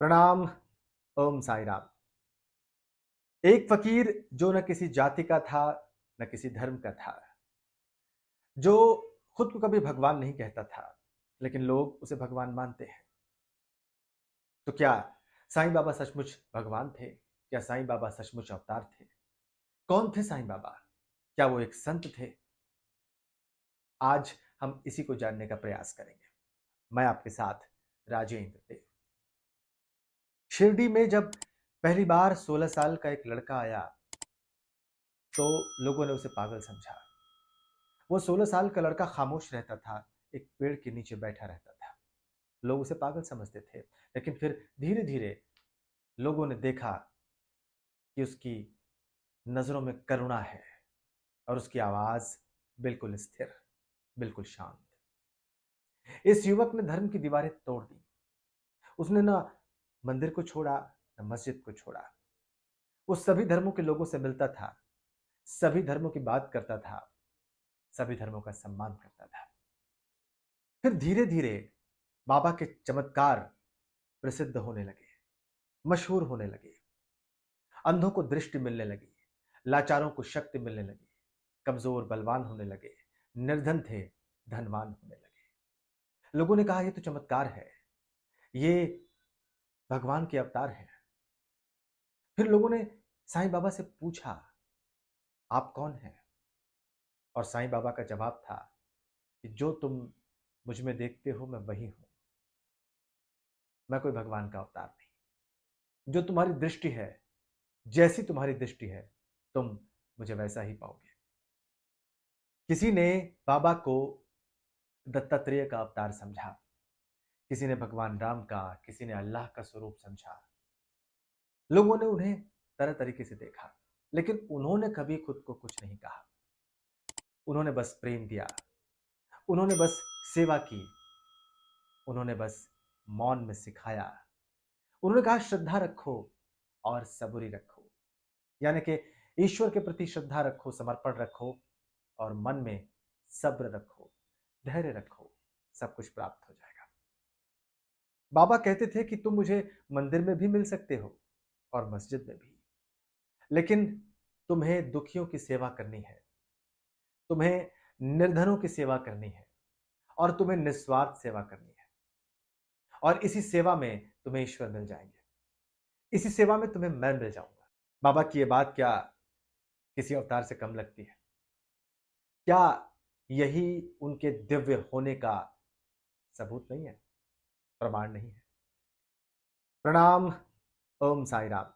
प्रणाम। ओम साई राम। एक फकीर जो न किसी जाति का था न किसी धर्म का था, जो खुद को कभी भगवान नहीं कहता था, लेकिन लोग उसे भगवान मानते हैं। तो क्या साईं बाबा सचमुच भगवान थे? क्या साईं बाबा सचमुच अवतार थे? कौन थे साईं बाबा? क्या वो एक संत थे? आज हम इसी को जानने का प्रयास करेंगे। मैं आपके साथ राजेंद्र देव। शिरडी में जब पहली बार 16 साल का एक लड़का आया तो लोगों ने उसे पागल समझा। वो 16 साल का लड़का खामोश रहता था, एक पेड़ के नीचे बैठा रहता था। लोग उसे पागल समझते थे, लेकिन फिर धीरे धीरे लोगों ने देखा कि उसकी नजरों में करुणा है और उसकी आवाज बिल्कुल स्थिर, बिल्कुल शांत। इस युवक ने धर्म की दीवारें तोड़ दी। उसने ना मंदिर को छोड़ा, न मस्जिद को छोड़ा। वो सभी धर्मों के लोगों से मिलता था, सभी धर्मों की बात करता था, सभी धर्मों का सम्मान करता था। फिर धीरे धीरे बाबा के चमत्कार प्रसिद्ध होने लगे, मशहूर होने लगे। अंधों को दृष्टि मिलने लगी, लाचारों को शक्ति मिलने लगी, कमजोर बलवान होने लगे, निर्धन थे धनवान होने लगे। लोगों ने कहा ये तो चमत्कार है, ये भगवान के अवतार है। फिर लोगों ने साईं बाबा से पूछा, आप कौन हैं? और साईं बाबा का जवाब था कि जो तुम मुझ में देखते हो मैं वही हूं। मैं कोई भगवान का अवतार नहीं। जो तुम्हारी दृष्टि है, जैसी तुम्हारी दृष्टि है, तुम मुझे वैसा ही पाओगे। किसी ने बाबा को दत्तात्रेय का अवतार समझा, किसी ने भगवान राम का, किसी ने अल्लाह का स्वरूप समझा। लोगों ने उन्हें तरह तरीके से देखा, लेकिन उन्होंने कभी खुद को कुछ नहीं कहा। उन्होंने बस प्रेम दिया, उन्होंने बस सेवा की, उन्होंने बस मौन में सिखाया। उन्होंने कहा श्रद्धा रखो और सबूरी रखो, यानी कि ईश्वर के प्रति श्रद्धा रखो, समर्पण रखो और मन में सब्र रखो, धैर्य रखो, सब कुछ प्राप्त हो जाएगा। बाबा कहते थे कि तुम मुझे मंदिर में भी मिल सकते हो और मस्जिद में भी, लेकिन तुम्हें दुखियों की सेवा करनी है, तुम्हें निर्धनों की सेवा करनी है और तुम्हें निस्वार्थ सेवा करनी है। और इसी सेवा में तुम्हें ईश्वर मिल जाएंगे, इसी सेवा में तुम्हें मैं मिल जाऊंगा। बाबा की ये बात क्या किसी अवतार से कम लगती है? क्या यही उनके दिव्य होने का सबूत नहीं है, प्रमाण नहीं है? प्रणाम। ओम साई राम।